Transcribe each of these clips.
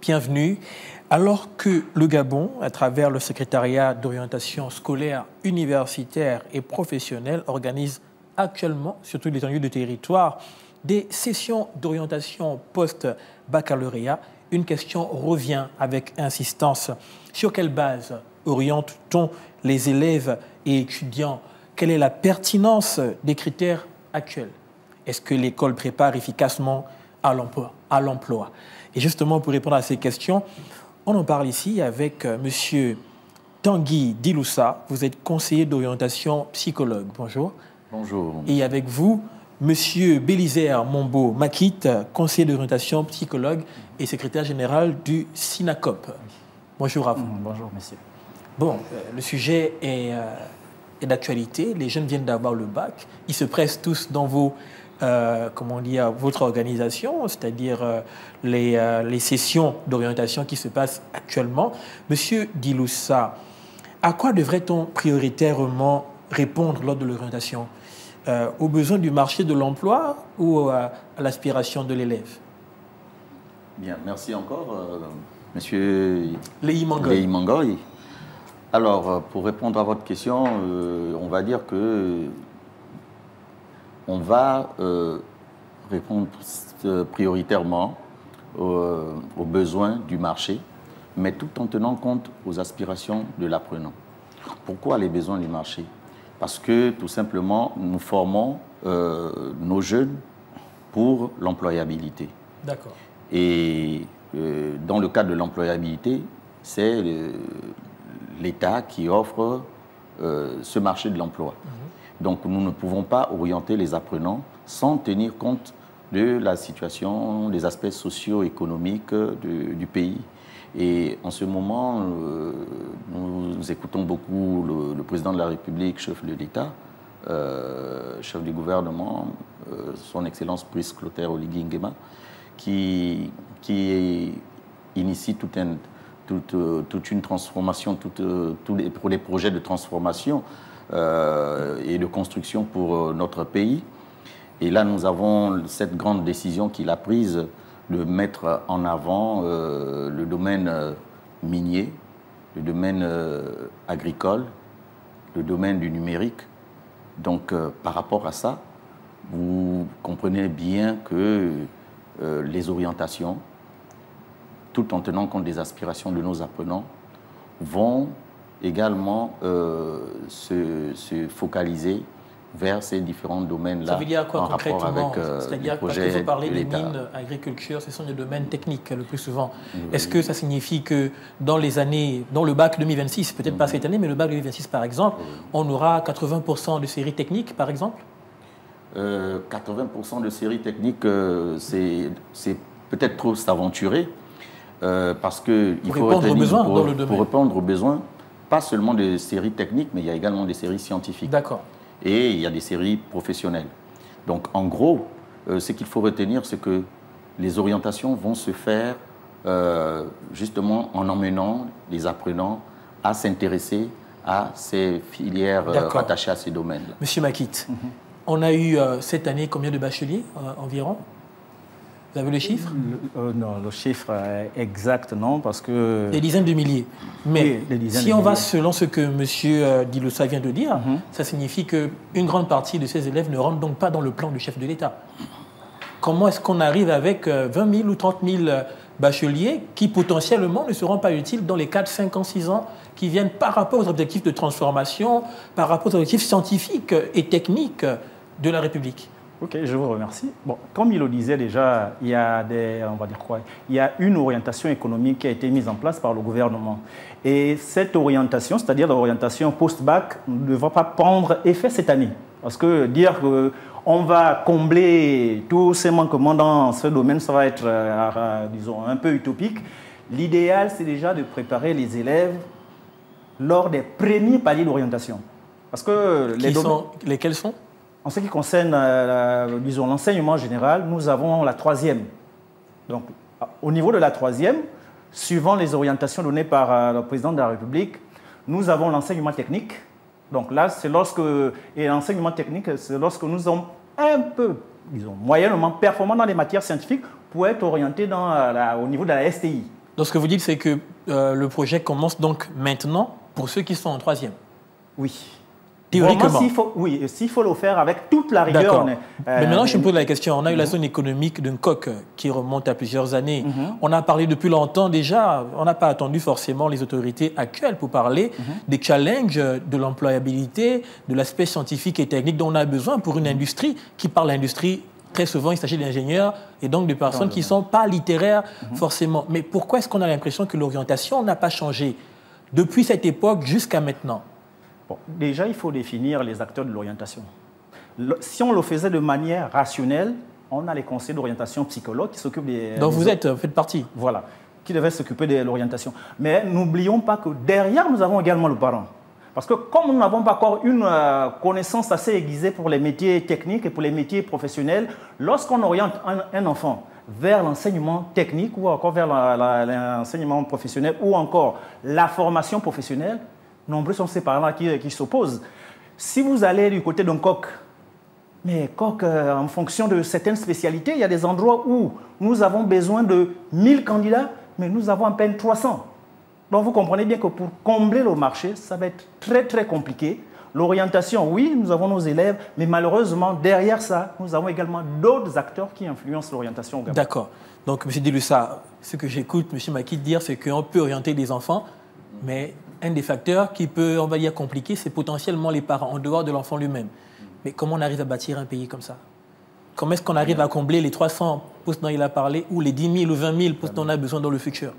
bienvenue. Alors que le Gabon, à travers le secrétariat d'orientation scolaire, universitaire et professionnelle, organise actuellement, sur toute l'étendue du territoire, des sessions d'orientation post-baccalauréat, une question revient avec insistance. Sur quelle base oriente-t-on les élèves et étudiants? Quelle est la pertinence des critères actuels? Est-ce que l'école prépare efficacement à l'emploi? Et justement, pour répondre à ces questions, on en parle ici avec M. Tanguy Diloussa. Vous êtes conseiller d'orientation psychologue. Bonjour. Bonjour. Et avec vous, M. Bélisaire Mombo Makit, conseiller d'orientation psychologue et secrétaire général du SINACOP. Bonjour à vous. Bonjour, monsieur. Bon, le sujet est d'actualité. Les jeunes viennent d'avoir le bac. Ils se pressent tous dans votre organisation, c'est-à-dire les sessions d'orientation qui se passent actuellement. Monsieur Diloussa, à quoi devrait-on prioritairement répondre lors de l'orientation? Aux besoins du marché de l'emploi ou à l'aspiration de l'élève? Bien, merci encore, monsieur Lehi Mangoy. Alors, pour répondre à votre question, on va dire que on va répondre prioritairement aux besoins du marché, mais tout en tenant compte aux aspirations de l'apprenant. Pourquoi les besoins du marché? Parce que, tout simplement, nous formons nos jeunes pour l'employabilité. D'accord. Et dans le cadre de l'employabilité, c'est l'État qui offre ce marché de l'emploi. Donc, nous ne pouvons pas orienter les apprenants sans tenir compte de la situation, des aspects socio-économiques du pays. Et en ce moment, nous écoutons beaucoup le président de la République, chef de l'État, chef du gouvernement, son Excellence Brice Clotaire Oligui Nguema, qui initie toute une transformation, tous les projets de transformation et de construction pour notre pays. Et là, nous avons cette grande décision qu'il a prise de mettre en avant le domaine minier, le domaine agricole, le domaine du numérique. Donc, par rapport à ça, vous comprenez bien que les orientations, tout en tenant compte des aspirations de nos apprenants, vont également se focaliser vers ces différents domaines-là. Ça veut dire quoi concrètement? C'est-à-dire parce que vous parlez des mines, agriculture, ce sont des domaines techniques le plus souvent. Est-ce que ça signifie que dans les années, dans le bac 2026, peut-être pas cette année, mais le bac 2026 par exemple, on aura 80% de séries techniques par exemple? 80% de séries techniques, c'est peut-être trop s'aventurer. Parce qu'il faut retenir, pour répondre aux besoins, pas seulement des séries techniques, mais il y a également des séries scientifiques. D'accord. Et il y a des séries professionnelles. Donc, en gros, ce qu'il faut retenir, c'est que les orientations vont se faire justement en emmenant les apprenants à s'intéresser à ces filières rattachées à ces domaines-là. Monsieur Makit, on a eu cette année combien de bacheliers environ? Vous avez le chiffre? Non, le chiffre exact, non, parce que... Des dizaines de milliers. Mais oui, si on va selon ce que M. Diloussa vient de dire, ça signifie qu'une grande partie de ces élèves ne rentrent donc pas dans le plan du chef de l'État. Comment est-ce qu'on arrive avec 20 000 ou 30 000 bacheliers qui potentiellement ne seront pas utiles dans les 4, 5 ans, 6 ans qui viennent par rapport aux objectifs de transformation, par rapport aux objectifs scientifiques et techniques de la République? Ok, je vous remercie. Bon, comme il le disait déjà, il y a il y a une orientation économique qui a été mise en place par le gouvernement. Et cette orientation, c'est-à-dire l'orientation post-bac, ne devra pas prendre effet cette année. Parce que dire qu'on va combler tous ces manquements dans ce domaine, ça va être, disons, un peu utopique. L'idéal, c'est déjà de préparer les élèves lors des premiers paliers d'orientation. Parce que lesquels sont? En ce qui concerne, disons, l'enseignement général, nous avons la troisième. Donc, au niveau de la troisième, suivant les orientations données par le président de la République, nous avons l'enseignement technique. Donc là, c'est lorsque... Et l'enseignement technique, c'est lorsque nous sommes un peu, disons, moyennement performants dans les matières scientifiques pour être orientés au niveau de la STI. Donc ce que vous dites, c'est que le projet commence donc maintenant pour ceux qui sont en troisième. Oui. Théoriquement. S'il faut le faire avec toute la rigueur. Mais maintenant, je me pose la question. On a eu la zone économique d'un coq qui remonte à plusieurs années. On a parlé depuis longtemps déjà. On n'a pas attendu forcément les autorités actuelles pour parler des challenges de l'employabilité, de l'aspect scientifique et technique dont on a besoin pour une industrie qui parle d'industrie. Très souvent, il s'agit d'ingénieurs et donc de personnes qui ne sont pas littéraires forcément. Mais pourquoi est-ce qu'on a l'impression que l'orientation n'a pas changé depuis cette époque jusqu'à maintenant? Bon, déjà, il faut définir les acteurs de l'orientation. Si on le faisait de manière rationnelle, on a les conseils d'orientation psychologues qui s'occupent des... Donc vous faites partie. Voilà, qui devaient s'occuper de l'orientation. Mais n'oublions pas que derrière, nous avons également le parent. Parce que comme nous n'avons pas encore une connaissance assez aiguisée pour les métiers techniques et pour les métiers professionnels, lorsqu'on oriente un enfant vers l'enseignement technique ou encore vers l'enseignement professionnel ou encore la formation professionnelle, nombreux sont ces parents-là qui s'opposent. Si vous allez du côté d'un coq, mais coq, en fonction de certaines spécialités, il y a des endroits où nous avons besoin de 1000 candidats, mais nous avons à peine 300. Donc vous comprenez bien que pour combler le marché, ça va être très très compliqué. L'orientation, oui, nous avons nos élèves, mais malheureusement, derrière ça, nous avons également d'autres acteurs qui influencent l'orientation au Gabon. D'accord. Donc, M. Dilussa, ce que j'écoute M. Maki dire, c'est qu'on peut orienter des enfants, mais un des facteurs qui peut, on va dire, compliquer, c'est potentiellement les parents, en dehors de l'enfant lui-même. Mais comment on arrive à bâtir un pays comme ça? Comment est-ce qu'on arrive à combler les 300 postes dont il a parlé, ou les 10 000 ou 20 000 postes dont on a besoin dans le futur?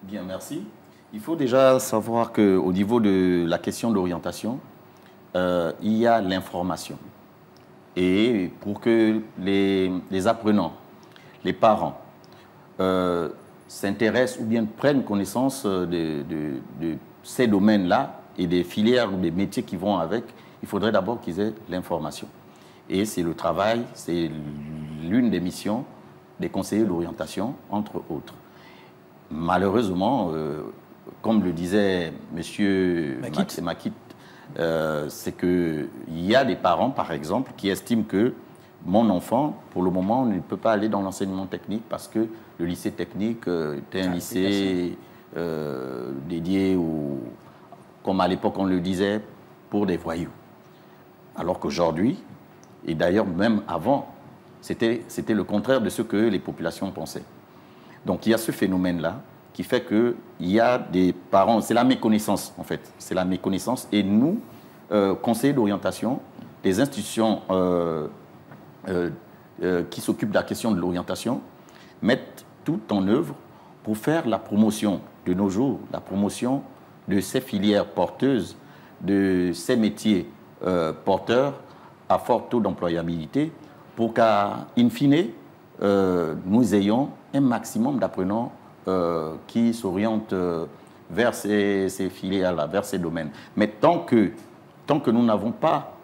Bien, merci. Il faut déjà savoir qu'au niveau de la question de l'orientation, il y a l'information. Et pour que les apprenants, les parents, s'intéressent ou bien prennent connaissance de ces domaines-là et des filières ou des métiers qui vont avec, il faudrait d'abord qu'ils aient l'information. Et c'est le travail, c'est l'une des missions des conseillers d'orientation, entre autres. Malheureusement, comme le disait M. Makit, c'est qu'il y a des parents, par exemple, qui estiment que mon enfant, pour le moment, ne peut pas aller dans l'enseignement technique parce que le lycée technique était un lycée dédié, comme à l'époque on le disait, pour des voyous. Alors qu'aujourd'hui, et d'ailleurs même avant, c'était le contraire de ce que les populations pensaient. Donc il y a ce phénomène-là qui fait qu'il y a des parents, c'est la méconnaissance en fait, c'est la méconnaissance. Et nous, conseillers d'orientation, des institutions qui s'occupent de la question de l'orientation, mettent tout en œuvre pour faire la promotion de nos jours, la promotion de ces filières porteuses, de ces métiers porteurs à fort taux d'employabilité, pour qu'à in fine, nous ayons un maximum d'apprenants qui s'orientent vers ces filières-là, vers ces domaines. Mais tant que nous n'avons pas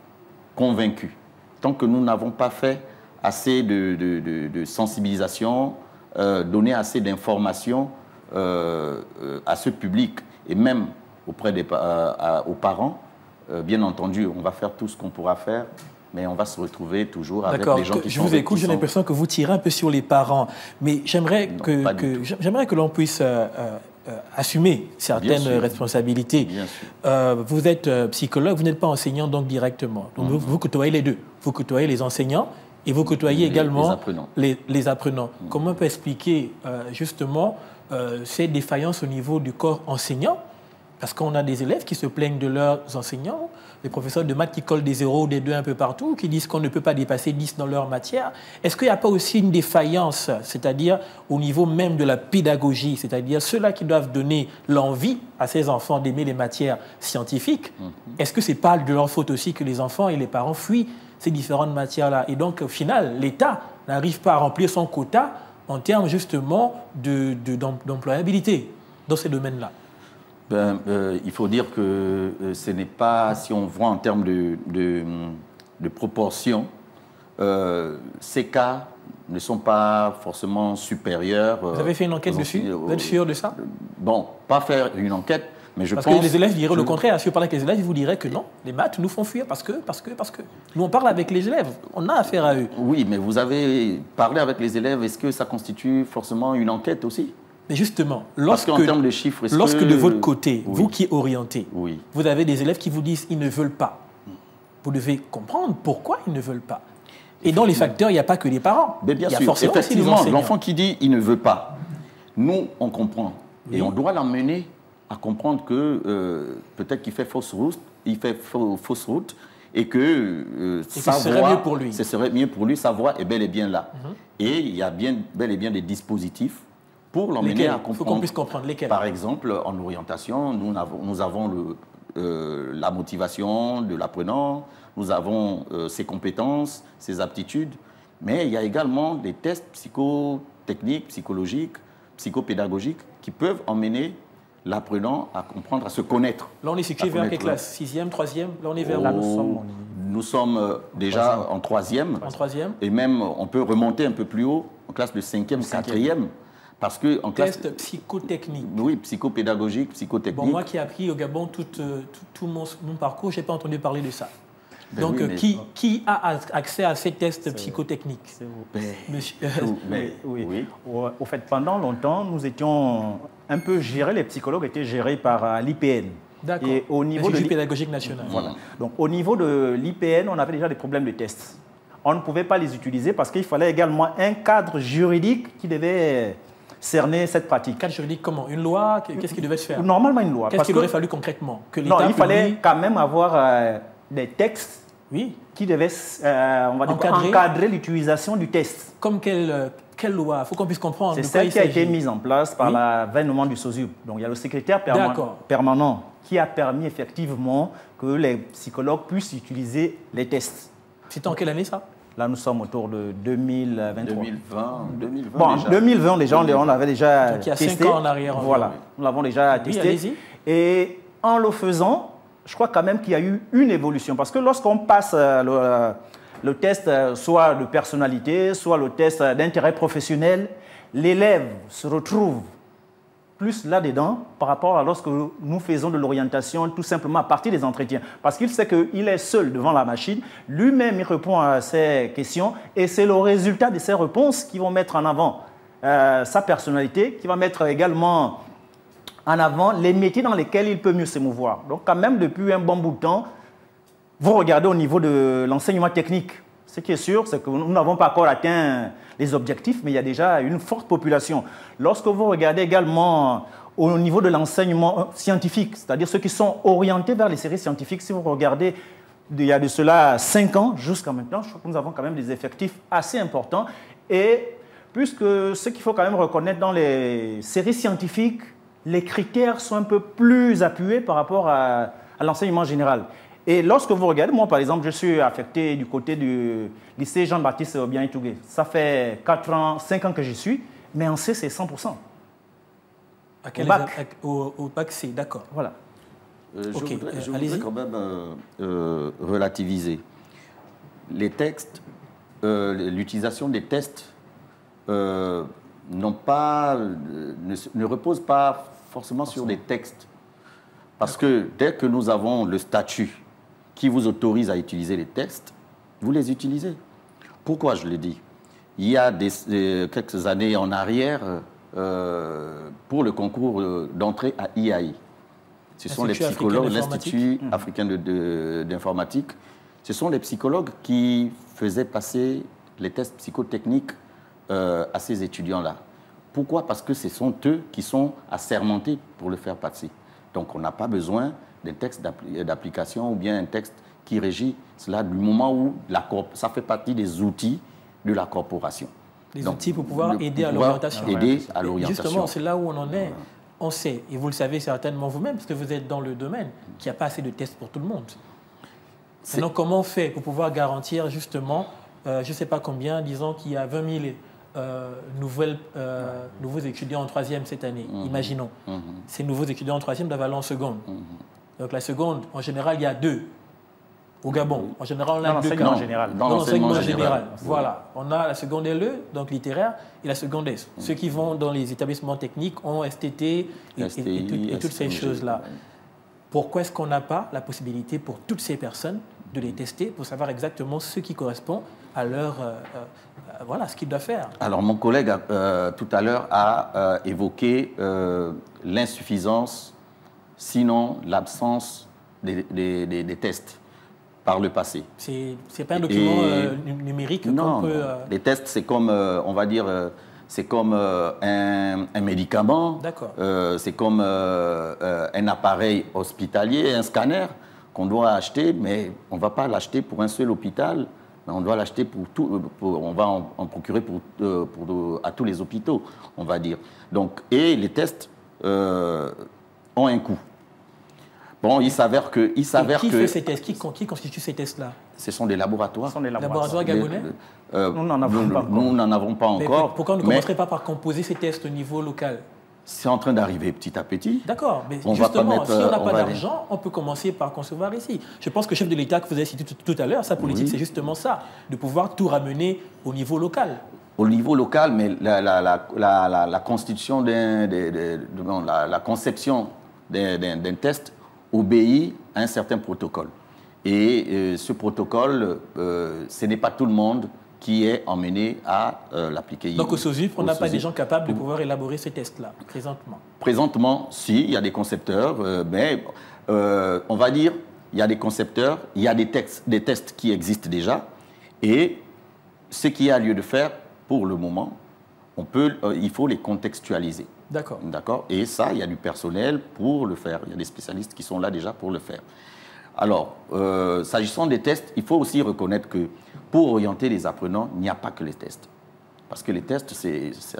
convaincu, tant que nous n'avons pas fait assez de sensibilisation, donné assez d'informations à ce public et même auprès aux parents, bien entendu, on va faire tout ce qu'on pourra faire, mais on va se retrouver toujours avec des gens qui sont... Je vous écoute, j'ai l'impression que vous tirez un peu sur les parents, mais j'aimerais que l'on puisse assumer certaines responsabilités. Bien sûr. Vous êtes psychologue, vous n'êtes pas enseignant donc directement. Donc vous côtoyez les deux. Vous côtoyez les enseignants et vous côtoyez également les apprenants. Comment on peut expliquer justement ces défaillances au niveau du corps enseignant? Parce qu'on a des élèves qui se plaignent de leurs enseignants, des professeurs de maths qui collent des 0 des 2 un peu partout, qui disent qu'on ne peut pas dépasser 10 dans leur matière. Est-ce qu'il n'y a pas aussi une défaillance, c'est-à-dire au niveau même de la pédagogie, c'est-à-dire ceux-là qui doivent donner l'envie à ces enfants d'aimer les matières scientifiques? Est-ce que ce n'est pas de leur faute aussi que les enfants et les parents fuient ces différentes matières-là? Et donc, au final, l'État n'arrive pas à remplir son quota en termes justement d'employabilité dans ces domaines-là. Il faut dire que ce n'est pas, si on voit en termes de proportion, ces cas ne sont pas forcément supérieurs. Vous avez fait une enquête dessus? Vous êtes sûr de ça? Bon, pas faire une enquête, mais je pense... Parce que les élèves diraient le contraire. Si vous parlez avec les élèves, ils vous diraient que non, les maths nous font fuir parce que... Nous, on parle avec les élèves, on a affaire à eux. Oui, mais vous avez parlé avec les élèves, est-ce que ça constitue forcément une enquête aussi? Mais justement, Parce qu'en termes de chiffres, lorsque de votre côté, oui. vous qui orientez, oui. vous avez des élèves qui vous disent qu'ils ne veulent pas. Vous devez comprendre pourquoi ils ne veulent pas. Et dans les facteurs, il n'y a pas que les parents. Mais bien il y a sûr, forcément aussi les effectivement, enseignants. l'enfant qui dit il ne veut pas, nous, on comprend. Oui. Et on doit l'emmener à comprendre que peut-être qu'il fait fausse route, et que sa ce serait voix, mieux pour lui. Ce serait mieux pour lui, sa voix est bel et bien là. Et il y a bel et bien des dispositifs pour l'emmener à comprendre. Il faut qu'on puisse comprendre lesquels. Par exemple, en orientation, nous avons la motivation de l'apprenant, nous avons ses compétences, ses aptitudes, mais il y a également des tests psychotechniques, psychologiques, psychopédagogiques qui peuvent emmener l'apprenant à comprendre, à se connaître. Là, on est situé vers quelle classe? 6e, 3e? Là, on est vers où? Nous sommes déjà en 3e. En 3e. Et même, on peut remonter un peu plus haut, en classe de 5e, 4e. Parce que en classe... Test psychotechnique. Oui, psychopédagogique, psychotechnique. Bon, moi qui ai appris au Gabon tout mon parcours, je n'ai pas entendu parler de ça. Ben donc, oui, qui a accès à ces tests psychotechniques? Oui. Au fait, pendant longtemps, nous étions un peu gérés, les psychologues étaient gérés par l'IPN. D'accord. Et au niveau l'Institut pédagogique national. Voilà. Donc, au niveau de l'IPN, on avait déjà des problèmes de tests. On ne pouvait pas les utiliser parce qu'il fallait également un cadre juridique qui devait cerner cette pratique. Cadre juridique comment? Une loi? Qu'est-ce qui devait se faire? Normalement, une loi. Qu'est-ce qu'il aurait fallu concrètement? Que non, il fallait quand même avoir des textes qui devaient on va dire, encadrer l'utilisation du test. Comme quelle loi? Il faut qu'on puisse comprendre. C'est celle qui a été mise en place par l'avènement du SOSUB. Donc, il y a le secrétaire permanent qui a permis effectivement que les psychologues puissent utiliser les tests. C'était en quelle année ça? Là, nous sommes autour de 2023. 2020 bon, en 2020, déjà, on l'avait déjà donc, il y a testé. 5 ans en arrière. Voilà, nous l'avons déjà testé. Allez-y. Et en le faisant, je crois quand même qu'il y a eu une évolution. Parce que lorsqu'on passe le test soit de personnalité, soit le test d'intérêt professionnel, l'élève se retrouve plus là-dedans par rapport à lorsque nous faisons de l'orientation tout simplement à partir des entretiens. Parce qu'il sait qu'il est seul devant la machine, lui-même il répond à ces questions et c'est le résultat de ces réponses qui vont mettre en avant sa personnalité, qui va mettre également en avant les métiers dans lesquels il peut mieux se mouvoir. Donc quand même depuis un bon bout de temps, vous regardez au niveau de l'enseignement technique. Ce qui est sûr, c'est que nous n'avons pas encore atteint les objectifs, mais il y a déjà une forte population. Lorsque vous regardez également au niveau de l'enseignement scientifique, c'est-à-dire ceux qui sont orientés vers les séries scientifiques, si vous regardez, il y a de cela 5 ans jusqu'à maintenant, je crois que nous avons quand même des effectifs assez importants. Et puisque ce qu'il faut quand même reconnaître dans les séries scientifiques, les critères sont un peu plus appuyés par rapport à l'enseignement général. Et lorsque vous regardez, moi par exemple, je suis affecté du côté du lycée Jean-Baptiste Obiang-Itougué. Ça fait 4 ans, 5 ans que j'y suis, mais en C, c'est 100%. Au bac C, d'accord. Voilà. Je voudrais quand même relativiser. Les textes, l'utilisation des tests ne repose pas forcément sur des textes. Parce que dès que nous avons le statut qui vous autorise à utiliser les textes, vous les utilisez. Pourquoi je le dis? Il y a quelques années en arrière, pour le concours d'entrée à IAI, ce sont les psychologues, l'Institut africain d'informatique, ce sont les psychologues qui faisaient passer les tests psychotechniques à ces étudiants-là. Pourquoi? Parce que ce sont eux qui sont assermentés pour le faire passer. Donc, on n'a pas besoin d'un texte d'application ou bien un texte qui régit cela du moment où ça fait partie des outils de la corporation. Des outils pour pouvoir aider à l'orientation. Justement, c'est là où on en est. On sait, et vous le savez certainement vous-même, parce que vous êtes dans le domaine, qu'il n'y a pas assez de tests pour tout le monde. Maintenant, comment on fait pour pouvoir garantir justement, je ne sais pas combien, disons qu'il y a 20 000 nouveaux étudiants en 3e cette année, imaginons. Ces nouveaux étudiants en 3e doivent aller en seconde. Donc la seconde, en général, il y a 2. Au Gabon, en général, on a 2 cas. Dans l'enseignement général. Voilà, on a la seconde LE, donc littéraire, et la seconde S. Ceux qui vont dans les établissements techniques ont STT et toutes ces choses-là. Pourquoi est-ce qu'on n'a pas la possibilité pour toutes ces personnes de les tester pour savoir exactement ce qui correspond voilà, ce qu'ils doivent faire. Alors, mon collègue, tout à l'heure, a évoqué l'insuffisance, sinon l'absence des tests par le passé. C'est pas un document numérique non, qu'on peut... les tests, c'est comme, on va dire, c'est comme un médicament, c'est comme un appareil hospitalier, un scanner qu'on doit acheter, mais on ne va pas l'acheter pour un seul hôpital. On doit l'acheter pour tout, on va en procurer à tous les hôpitaux, on va dire. Donc, et les tests ont un coût. Bon, il s'avère que... Qui fait ces tests? Qui constitue ces tests-là? Ce sont des laboratoires. Ce sont des laboratoires gabonais? Nous n'en avons pas encore. Nous n'en avons pas encore. Pourquoi on ne commencerait pas par composer ces tests au niveau local? C'est en train d'arriver petit à petit. D'accord, mais justement, si on n'a pas d'argent, on peut commencer par concevoir ici. Je pense que le chef de l'État que vous avez cité tout à l'heure, sa politique, c'est justement ça, de pouvoir tout ramener au niveau local. Au niveau local, mais la constitution la conception d'un test obéit à un certain protocole. Et ce protocole, ce n'est pas tout le monde qui est emmené à l'appliquer. Donc au SOSUP, on n'a pas des gens capables de pouvoir élaborer ces tests-là, présentement? Présentement, si, il y a des concepteurs, mais on va dire, il y a des concepteurs, il y a des tests qui existent déjà, et ce qu'il y a lieu de faire, pour le moment, il faut les contextualiser. D'accord. D'accord. Et ça, il y a du personnel pour le faire. Il y a des spécialistes qui sont là déjà pour le faire. Alors, s'agissant des tests, il faut aussi reconnaître que pour orienter les apprenants, il n'y a pas que les tests. Parce que les tests,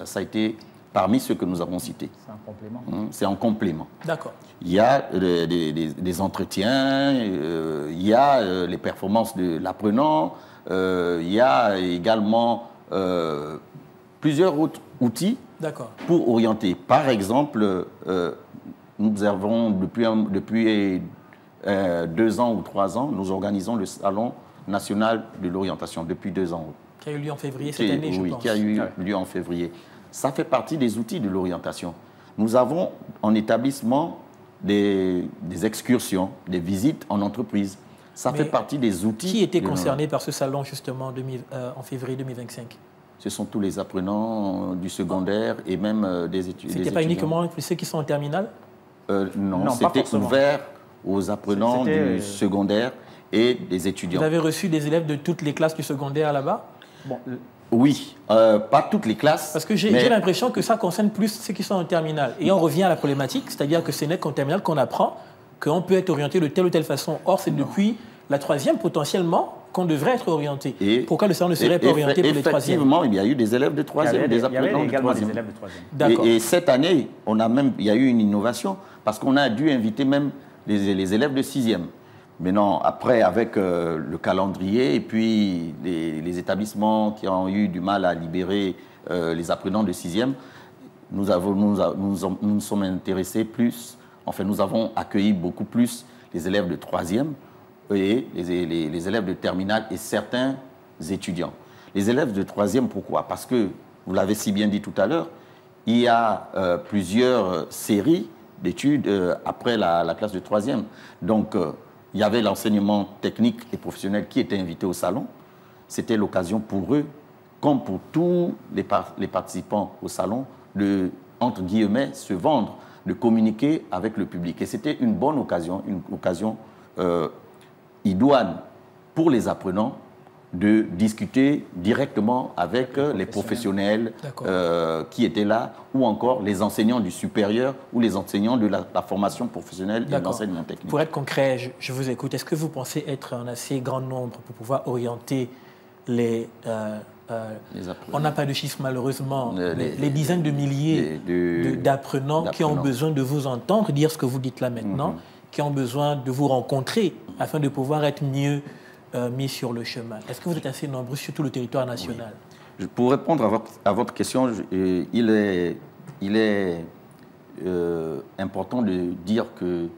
ça a été parmi ceux que nous avons cités. C'est un complément. C'est en complément. D'accord. Il y a des entretiens, il y a les performances de l'apprenant, il y a également plusieurs autres outils pour orienter. Par exemple, nous avons depuis 2 ans ou 3 ans, nous organisons le Salon national de l'orientation depuis 2 ans. Qui a eu lieu en février cette année, je pense. Oui, qui a eu lieu en février. Ça fait partie des outils de l'orientation. Nous avons en établissement des excursions, des visites en entreprise. Ça fait partie des outils. Qui était concerné par ce salon justement en février 2025? Ce sont tous les apprenants du secondaire et même des étudiants. C'était pas uniquement ceux qui sont en terminale? Non, c'était ouvert aux apprenants du secondaire et des étudiants. Vous avez reçu des élèves de toutes les classes du secondaire là-bas? Oui, pas toutes les classes. Parce que j'ai l'impression que ça concerne plus ceux qui sont en terminale. Et on revient à la problématique, c'est-à-dire que ce n'est qu'en terminale qu'on apprend qu'on peut être orienté de telle ou telle façon. Or, c'est depuis la 3e potentiellement qu'on devrait être orienté. Et pourquoi le salon ne serait pas orienté pour les 3e? Effectivement, il y a eu des élèves de 3e, des apprenants de 3e. Et cette année, il y a eu une innovation parce qu'on a dû inviter même les élèves de 6e. Maintenant, après, avec le calendrier et puis les établissements qui ont eu du mal à libérer les apprenants de 6e, nous nous sommes intéressés plus, enfin, nous avons accueilli beaucoup plus les élèves de 3e et les élèves de terminale et certains étudiants. Les élèves de 3e, pourquoi? Parce que, vous l'avez si bien dit tout à l'heure, il y a plusieurs séries d'études après la classe de 3e. Donc, il y avait l'enseignement technique et professionnel qui était invité au salon. C'était l'occasion pour eux, comme pour tous les participants au salon, de, entre guillemets, se vendre, de communiquer avec le public. Et c'était une bonne occasion, une occasion idoine pour les apprenants de discuter directement avec les professionnels qui étaient là, ou encore les enseignants du supérieur ou les enseignants de la formation professionnelle et de l'enseignement technique. Pour être concret, je vous écoute. Est-ce que vous pensez être un assez grand nombre pour pouvoir orienter les on n'a pas de chiffres malheureusement, les dizaines de milliers d'apprenants qui ont besoin de vous entendre dire ce que vous dites là maintenant, qui ont besoin de vous rencontrer afin de pouvoir être mieux mis sur le chemin. Est-ce que vous êtes assez nombreux sur tout le territoire national? Pour répondre à votre question, il est important de dire que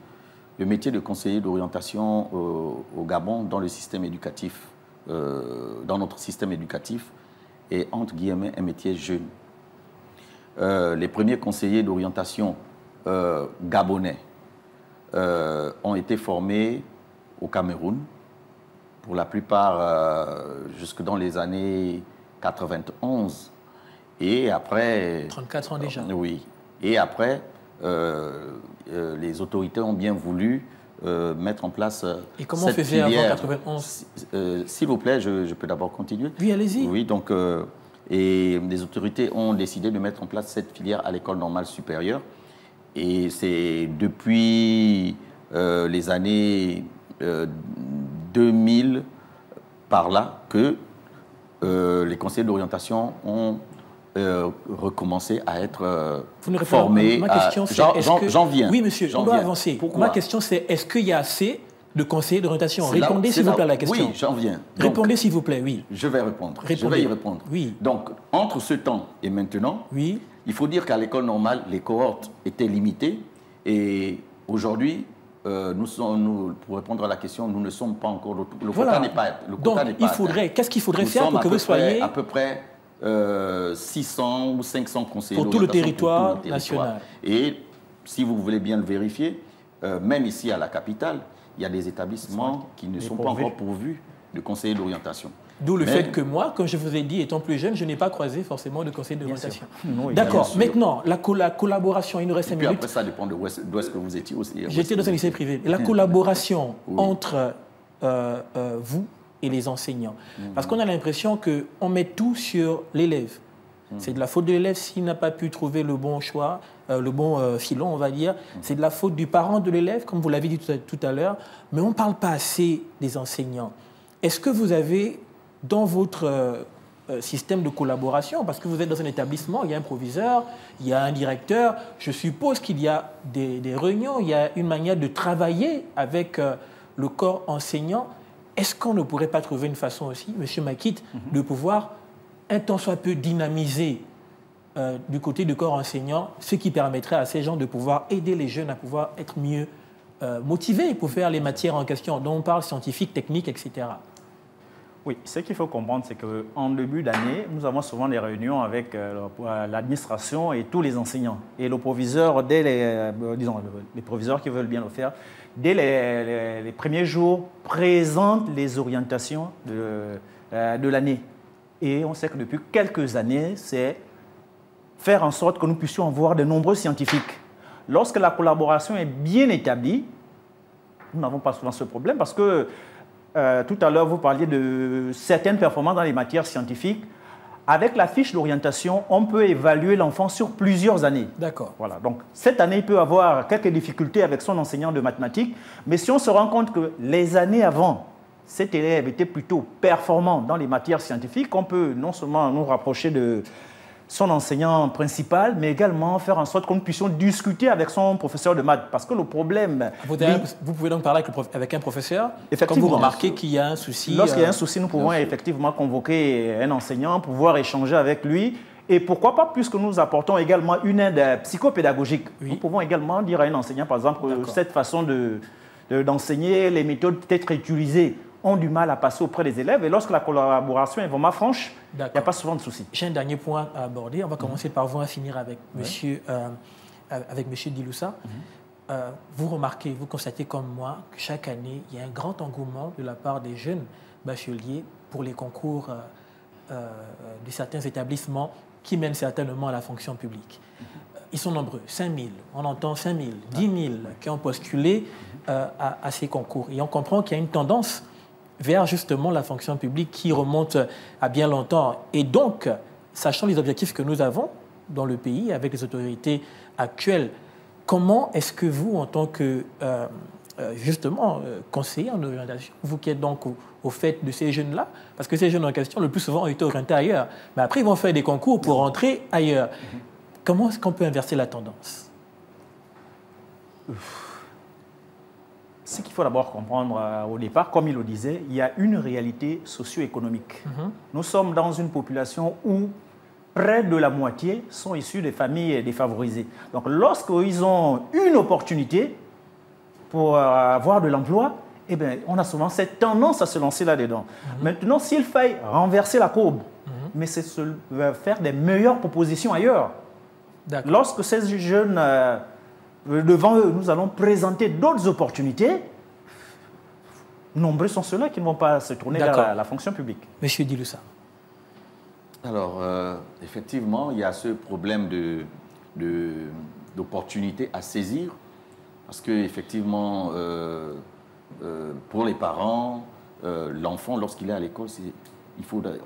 le métier de conseiller d'orientation au Gabon dans le système éducatif, dans notre système éducatif, est entre guillemets un métier jeune. Les premiers conseillers d'orientation gabonais ont été formés au Cameroun, pour la plupart jusque dans les années 91. Et après... 34 ans déjà. Oui. Et après, les autorités ont bien voulu mettre en place et comment on faisait avant 91? S'il vous plaît, je peux d'abord continuer. Oui, allez-y. Oui, donc, et les autorités ont décidé de mettre en place cette filière à l'école normale supérieure. Et c'est depuis les années 2000, par là, que les conseillers d'orientation ont recommencer à être formés. Ma question, c'est... J'en viens. Oui, monsieur, on doit avancer. Pourquoi? Ma question, c'est est-ce qu'il y a assez de conseillers d'orientation? Répondez, s'il vous plaît, à la question. Oui, j'en viens. Répondez, s'il vous plaît, oui. Je vais répondre. Répondez. Je vais y répondre. Oui. Donc, entre ce temps et maintenant, oui. Il faut dire qu'à l'école normale, les cohortes étaient limitées. Et aujourd'hui, pour répondre à la question, nous ne sommes pas encore... Le quota n'est pas... Donc, qu'est-ce qu'il faudrait faire pour que vous soyez... à peu près 600 ou 500 conseillers pour tout le territoire national. Et si vous voulez bien le vérifier, même ici à la capitale, il y a des établissements qui ne sont pas encore pourvus de conseillers d'orientation. D'où le fait que moi, comme je vous ai dit, étant plus jeune, je n'ai pas croisé forcément de conseillers d'orientation. Oui, d'accord. Maintenant, la collaboration, il nous reste 5 minutes. Après, ça dépend d'où est-ce que vous étiez aussi. J'étais dans un lycée privé. La collaboration entre vous et les enseignants. Parce qu'on a l'impression qu'on met tout sur l'élève. C'est de la faute de l'élève s'il n'a pas pu trouver le bon choix, le bon filon, on va dire. C'est de la faute du parent de l'élève, comme vous l'avez dit tout à l'heure. Mais on ne parle pas assez des enseignants. Est-ce que vous avez, dans votre système de collaboration, parce que vous êtes dans un établissement, il y a un proviseur, il y a un directeur, je suppose qu'il y a des réunions, il y a une manière de travailler avec le corps enseignant. Est-ce qu'on ne pourrait pas trouver une façon aussi, M. Makit, de pouvoir un tant soit peu dynamiser du côté du corps enseignant, ce qui permettrait à ces gens de pouvoir aider les jeunes à pouvoir être mieux motivés pour faire les matières en question dont on parle, scientifiques, techniques, etc. Oui, ce qu'il faut comprendre, c'est qu'en début d'année, nous avons souvent des réunions avec l'administration et tous les enseignants. Et le proviseur, dès les proviseurs qui veulent bien le faire, dès les premiers jours, présente les orientations de l'année. Et on sait que depuis quelques années, c'est faire en sorte que nous puissions avoir de nombreux scientifiques. Lorsque la collaboration est bien établie, nous n'avons pas souvent ce problème parce que tout à l'heure, vous parliez de certaines performances dans les matières scientifiques. Avec la fiche d'orientation, on peut évaluer l'enfant sur plusieurs années. D'accord. Voilà. Donc, cette année, il peut avoir quelques difficultés avec son enseignant de mathématiques, mais si on se rend compte que les années avant, cet élève était plutôt performant dans les matières scientifiques, on peut non seulement nous rapprocher de son enseignant principal, mais également faire en sorte que nous puissions discuter avec son professeur de maths. Parce que le problème... Vous pouvez donc parler avec un professeur quand vous remarquez qu'il y a un souci. Lorsqu'il y a un souci, nous pouvons effectivement convoquer un enseignant, pouvoir échanger avec lui. Et pourquoi pas, puisque nous apportons également une aide psychopédagogique. Oui. Nous pouvons également dire à un enseignant, par exemple, cette façon d'enseigner, les méthodes peut-être utilisées ont du mal à passer auprès des élèves. Et lorsque la collaboration est vraiment franche, il n'y a pas souvent de soucis. J'ai un dernier point à aborder. On va commencer par vous, on va finir avec monsieur Diloussa. Vous remarquez, vous constatez comme moi que chaque année, il y a un grand engouement de la part des jeunes bacheliers pour les concours de certains établissements qui mènent certainement à la fonction publique. Ils sont nombreux, 5 000, on entend 5 000, 10 000 qui ont postulé à ces concours. Et on comprend qu'il y a une tendance vers justement la fonction publique qui remonte à bien longtemps. Et donc, sachant les objectifs que nous avons dans le pays avec les autorités actuelles, comment est-ce que vous, en tant que conseiller en orientation, vous qui êtes donc au fait de ces jeunes-là, parce que ces jeunes en question, le plus souvent, ont été orientés ailleurs, mais après, ils vont faire des concours pour rentrer ailleurs. Comment est-ce qu'on peut inverser la tendance? Ce qu'il faut d'abord comprendre au départ, comme il le disait, il y a une réalité socio-économique. Nous sommes dans une population où près de la moitié sont issus des familles défavorisées. Donc lorsqu'ils ont une opportunité pour avoir de l'emploi, eh bien, on a souvent cette tendance à se lancer là-dedans. Maintenant, s'il faille renverser la courbe, mais c'est faire des meilleures propositions ailleurs. Lorsque ces jeunes... devant eux, nous allons présenter d'autres opportunités. nombreux sont ceux-là qui ne vont pas se tourner vers la fonction publique. Monsieur Diloussa. Alors, effectivement, il y a ce problème d'opportunité à saisir, parce qu'effectivement, pour les parents, l'enfant, lorsqu'il est à l'école,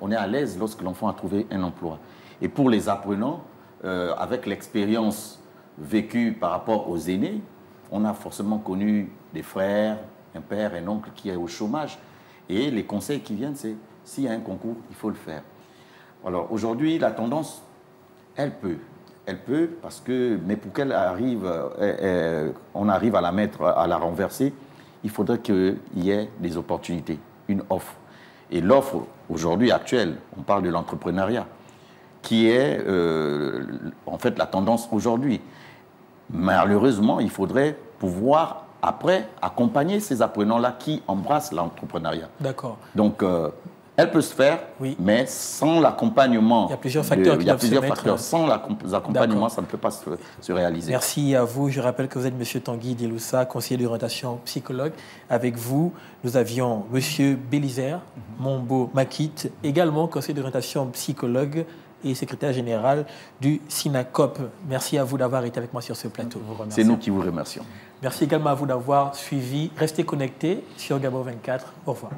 on est à l'aise lorsque l'enfant a trouvé un emploi. Et pour les apprenants, avec l'expérience vécue par rapport aux aînés, on a forcément connu des frères, un père, un oncle qui est au chômage. Et les conseils qui viennent, c'est s'il y a un concours, il faut le faire. Alors aujourd'hui, la tendance, elle peut, parce que, mais pour qu'elle arrive, on arrive à la mettre, à la renverser, il faudrait qu'il y ait des opportunités, une offre. Et l'offre aujourd'hui actuelle, on parle de l'entrepreneuriat, qui est en fait la tendance aujourd'hui. Malheureusement, il faudrait pouvoir après accompagner ces apprenants-là qui embrassent l'entrepreneuriat. D'accord. Donc, elle peut se faire, mais sans l'accompagnement. Il y a plusieurs facteurs qui doivent se mettre. Sans l'accompagnement, ça ne peut pas se réaliser. Merci à vous. Je rappelle que vous êtes M. Tanguy Diloussa, conseiller d'orientation psychologue. Avec vous, nous avions M. Bélizer Mombo Makit, également conseiller d'orientation psychologue et secrétaire général du SINACOP. Merci à vous d'avoir été avec moi sur ce plateau. C'est nous qui vous remercions. Merci également à vous d'avoir suivi. Restez connectés sur Gabon 24. Au revoir.